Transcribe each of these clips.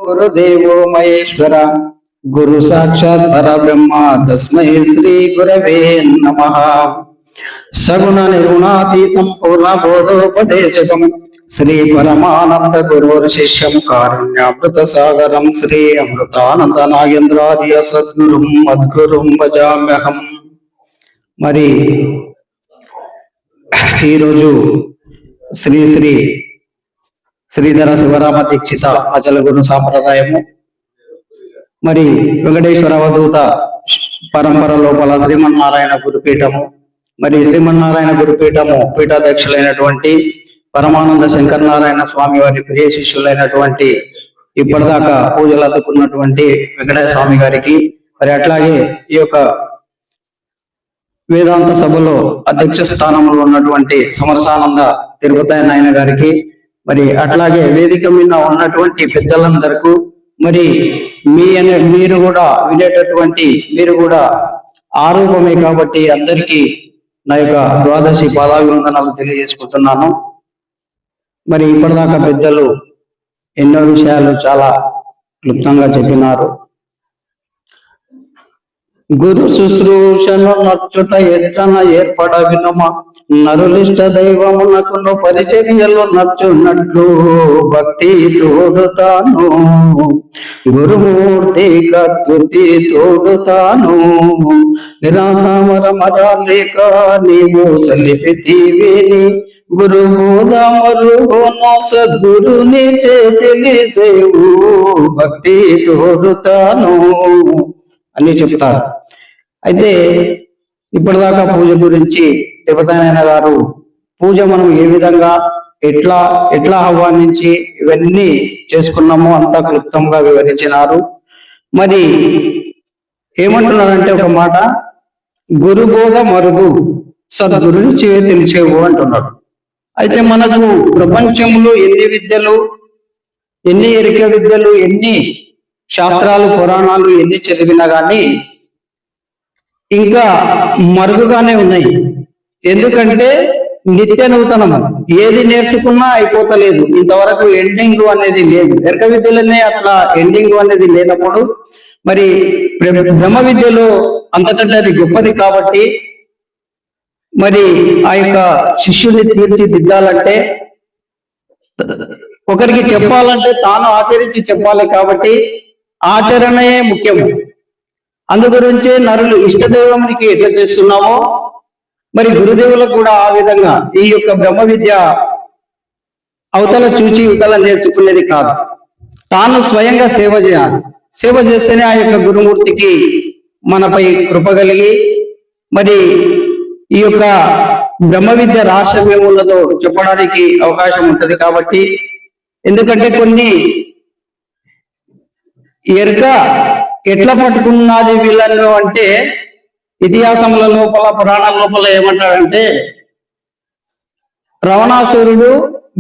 గురుదేవో మహేశ్వర గురు సాక్షాత్ పరబ్రహ్మ తస్మై శ్రీ గురవే నమః. సగుణ నిర్గుణాతీతం పూర్ణబోధోపదేశకం శ్రీ పరమానంద గురుర్ శిష్యం కారుణ్యామృత సాగరం శ్రీ అమృతానంద నాగేంద్రార్య సద్గురుం మద్గురుం భజామ్యహం. మరి ఈరోజు శ్రీ శ్రీ శ్రీధర శివరామ దీక్షిత అచల గురు సాంప్రదాయము మరి వెంకటేశ్వర అవధూత పరంపర లోపల శ్రీమన్నారాయణ గురుపీఠము మరి శ్రీమన్నారాయణ గురుపీఠము పీఠాధ్యక్షులైనటువంటి పరమానంద శంకరనారాయణ స్వామి వారి ప్రియ శిష్యులైనటువంటి ఇప్పటిదాకా పూజలు అందుకున్నటువంటి వెంకటేశ్వర స్వామి గారికి మరి అట్లాగే ఈ యొక్క వేదాంత సభలో అధ్యక్ష స్థానంలో ఉన్నటువంటి సమరసానంద తిరుపతి నాయన గారికి మరి అట్లాగే వేదిక మీద ఉన్నటువంటి పెద్దలందరికీ మరి మీరు కూడా వినేటటువంటి మీరు కూడా ఆరూపమే కాబట్టి అందరికీ నా యొక్క ద్వాదశి పాదాభివందనాలు తెలియజేసుకుంటున్నాను. మరి ఇప్పటిదాకా పెద్దలు ఎన్నో విషయాలు చాలా క్లుప్తంగా చెప్పినారు. గురు శుశ్రూషను నచ్చుట ఎట్లన ఏర్పడ వినుమ నరులిష్ట దైవమునకును పరిచర్యలు నచ్చున్నట్లు భక్తి తోడుతాను గురుమూర్తి కృతి తోడుతాను నిరామర మరాలేక నీవు సలిపితివిని గురుబోధమరుగోను సద్గురుని తెలిసేవు భక్తి తోడుతాను అని చెప్తారు. అయితే ఇప్పటిదాకా పూజ గురించి తిరుపతినారాయణ గారు పూజ మనం ఏ విధంగా ఎట్లా ఆహ్వానించి ఇవన్నీ చేసుకున్నామో అంతా క్లుప్తంగా వివరించినారు. మరి ఏమంటున్నారంటే ఒక మాట, గురుబోధ మరుగు సద్గురుని తెలిసేవు అంటున్నాడు. అయితే మనకు ప్రపంచంలో ఎన్ని విద్యలు, ఎన్ని ఎరిక విద్యలు, ఎన్ని శాస్త్రాలు పురాణాలు ఎన్ని చదివినా కానీ ఇంకా మరుగుగానే ఉన్నాయి. ఎందుకంటే నిత్య నూతనం, ఏది నేర్చుకున్నా అయిపోతలేదు, ఇంతవరకు ఎండింగ్ అనేది లేదు. ఎరక విద్యలనే అట్లా ఎండింగ్ అనేది లేనప్పుడు మరి బ్రహ్మ విద్యలో అంతకంటే అది గొప్పది. కాబట్టి మరి ఆ యొక్క శిష్యుని తీర్చిదిద్దాలంటే, ఒకరికి చెప్పాలంటే తాను ఆచరించి చెప్పాలి. కాబట్టి ఆచరణయే ముఖ్యము. అందు గురించే నరులు ఇష్టదైవానికి ఎట్లా చేస్తున్నామో మరి గురుదేవులకు కూడా ఆ విధంగా ఈ యొక్క బ్రహ్మ విద్య అవతల చూచి ఇవతల నేర్చుకునేది కాదు, తాను స్వయంగా సేవ చేయాలి. సేవ చేస్తేనే ఆ యొక్క గురుమూర్తికి మనపై కృప కలిగి మరి ఈ యొక్క బ్రహ్మ విద్య రహస్యం ఏమున్నదో చెప్పడానికి అవకాశం ఉంటది. కాబట్టి ఎందుకంటే కొన్ని ఎరక ఎట్లా పట్టుకున్నది వీళ్ళను అంటే, ఇతిహాసముల లోపల పురాణాల లోపల ఏమంటాడంటే, రావణాసురుడు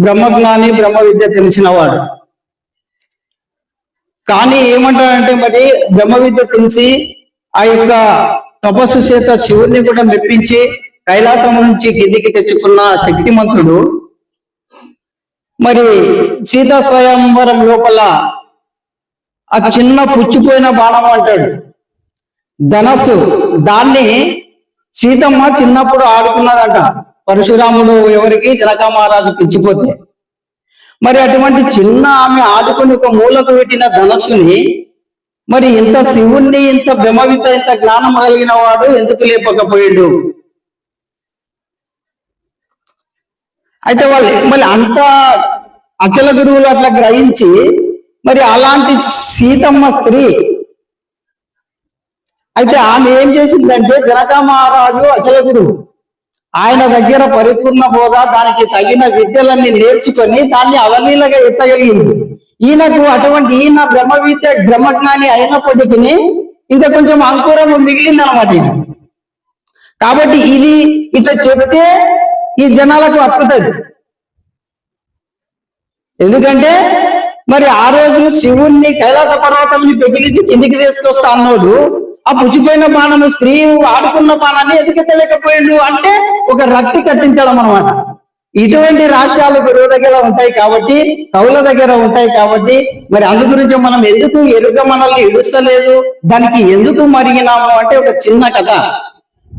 బ్రహ్మజ్ఞాని, బ్రహ్మ విద్య తెలిసినవాడు. కానీ ఏమంటాడంటే, మరి బ్రహ్మ విద్య తెలిసి ఆ యొక్క తపస్సు చేత శివుడిని కూడా మెప్పించి కైలాసం నుంచి కిందికి తెచ్చుకున్న శక్తిమంతుడు మరి సీతా స్వయంవరం లోపల ఆ చిన్న పుచ్చిపోయిన బాణం అంటాడు ధనస్సు, దాన్ని సీతమ్మ చిన్నప్పుడు ఆడుకున్నదంట. పరశురాముడు ఎవరికి, జనక మహారాజుకి ఇచ్చిపోతే మరి అటువంటి చిన్న ఆమె ఆడుకుని ఒక మూలకు పెట్టిన ధనస్సుని మరి ఇంత శివుణ్ణి, ఇంత బ్రహ్మ విద్య, ఇంత జ్ఞానం కలిగిన వాడు ఎందుకు లేపకపోయాడు? అయితే వాళ్ళు మళ్ళీ అంత అచల గురువులు అట్లా గ్రహించి మరి అలాంటి సీతమ్మ స్త్రీ అయితే ఆమె ఏం చేసిందంటే, జనక మహారాజు అచల గురువు, ఆయన దగ్గర పరిపూర్ణ బోధ, దానికి తగిన విద్యలన్నీ నేర్చుకొని దాన్ని అవలీలగా ఎత్తగలిగింది. ఈయన బ్రహ్మ విద్య బ్రహ్మజ్ఞాని అయినప్పటికీ ఇంకా కొంచెం అంకురం మిగిలింది అనమాట. కాబట్టి ఇది ఇట్లా చెప్తే ఈ జనాలకు అప్పుతుంది. ఎందుకంటే మరి ఆ రోజు శివుణ్ణి కైలాస పర్వతాన్ని పెగిలించి కిందికి తీసుకొస్తా అన్నాడు. ఆ పుచ్చిపోయిన బాణం స్త్రీ ఆడుకున్న బాణాన్ని ఎదుకెత్తలేకపోయాడు అంటే ఒక రక్తి కట్టించడం అనమాట. ఇటువంటి రాష్ట్రాలు గురువు దగ్గర ఉంటాయి కాబట్టి, కవుల దగ్గర ఉంటాయి కాబట్టి, మరి అందు గురించి మనం ఎందుకు ఎరుక మనల్ని ఇడుస్తలేదు, దానికి ఎందుకు మరిగినాము అంటే ఒక చిన్న కథ.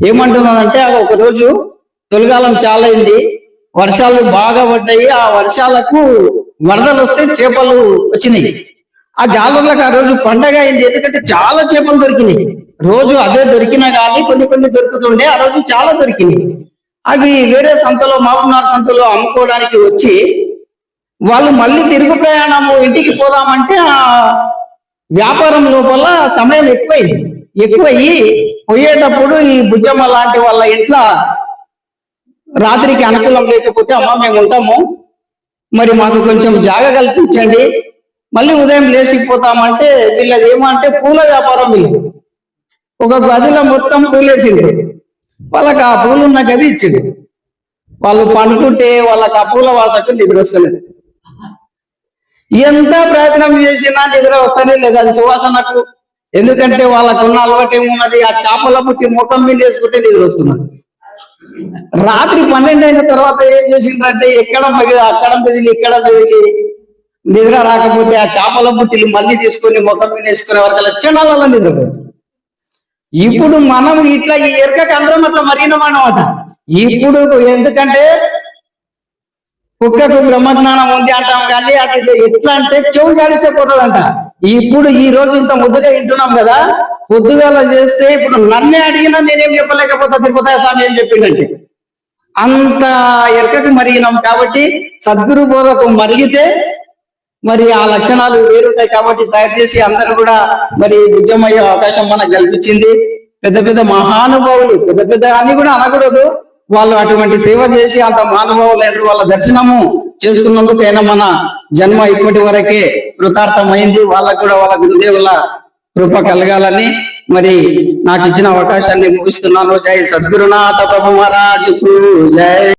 ఏమంటున్నానంటే ఒక రోజు తొలిగాలం చాలా అయింది, వర్షాలు బాగా పడ్డాయి. ఆ వర్షాలకు వరదలు వస్తే చేపలు వచ్చినాయి. ఆ జాలర్లకు ఆ రోజు పండగ అయింది, ఎందుకంటే చాలా చేపలు దొరికినాయి. రోజు అదే దొరికినా కానీ కొన్ని కొన్ని దొరుకుతుండే, ఆ రోజు చాలా దొరికినాయి. అవి వేరే సంతలో, మాపునార్ సంతలో అమ్ముకోవడానికి వచ్చి వాళ్ళు మళ్ళీ తిరుగు ప్రయాణము ఇంటికి పోదామంటే ఆ వ్యాపారం లోపల సమయం ఎక్కువయ్యి పోయేటప్పుడు ఈ బుజ్జమ్మ లాంటి వాళ్ళ ఇంట్లో రాత్రికి అనుకూలం లేకపోతే, అమ్మ మేము ఉంటాము, మరి మాకు కొంచెం జాగ కల్పించండి, మళ్ళీ ఉదయం లేచిపోతామంటే, వీళ్ళది ఏమంటే పూల వ్యాపారం. వీళ్ళు ఒక గదిలో మొత్తం పూలేసింది, వాళ్ళకి ఆ పూలు ఉన్న గది ఇచ్చింది. వాళ్ళు పండుకుంటే వాళ్ళకి ఆ పూల వాసకు నిద్ర వస్తలేదు. ఎంత ప్రయత్నం చేసినా నిద్ర వస్తనే లేదు అది సువాసనకు. ఎందుకంటే వాళ్ళకున్న అలవాటు ఏమున్నది, ఆ చేపల పుట్టి ముఖం మీద వేసుకుంటే నిద్ర వస్తున్నది. రాత్రి 12 అయిన తర్వాత ఏం చేసిందంటే, అక్కడ బెదిలి ఇక్కడ బెదిలి నిద్ర రాకపోతే ఆ చేపల బుట్టిలు మళ్ళీ తీసుకొని ముఖం మీద వేసుకునే వరకు లక్షణాలలో నిద్రపోయింది. ఇప్పుడు మనం ఇట్లా ఈ ఎరకకి అందరం అట్లా మరిగినమాట. ఇప్పుడు ఎందుకంటే కుక్కకు బ్రహ్మజ్ఞానం ఉంది అంటాం, కానీ అది ఎట్లా అంటే చెవు జాడిస్తే పోతుందంట. ఇప్పుడు ఈ రోజు ఇంత ముద్దుగా వింటున్నాం కదా, పొద్దుగాల చేస్తే ఇప్పుడు నన్నే అడిగినా నేనేం చెప్పలేకపోతా, తిరుపతి స్వామి ఏం చెప్పిందంటే అంత ఎరకకు మరిగినాం. కాబట్టి సద్గురు బోధకు మరిగితే మరి ఆ లక్షణాలు వేరుంటాయి. కాబట్టి దయచేసి అందరూ కూడా మరి ఉద్యమయ్యే అవకాశం మనకు కల్పించింది. పెద్ద పెద్ద మహానుభావులు, పెద్ద పెద్ద అన్ని కూడా అనకూడదు, వాళ్ళు అటువంటి సేవ చేసి అంత మహానుభావులు వాళ్ళ దర్శనము చేసుకున్నందుకైనా మన జన్మ ఇప్పటి వరకే కృతార్థమైంది. వాళ్ళకు కూడా వాళ్ళ గురుదేవుల కృప కలగాలని మరి నాకు ఇచ్చిన అవకాశాన్ని ముగిస్తున్నాను. జై సద్గురునాథ ప్రభు మహారాజుకు జై.